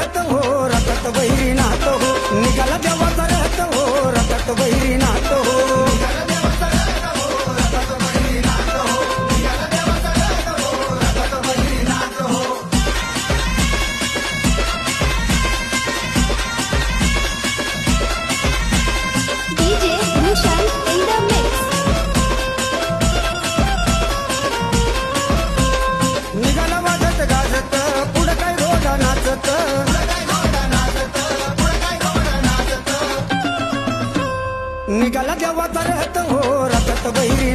रहत हो रटत वैरी नात हो निघाला देवाचा रहत हो रटत वैरी नात हो DJ Bhushan in the mix. निघाला वाजत गाजत पुढं काय घोडा नाचत निघाला देवाचा रहत हो रटत वैरी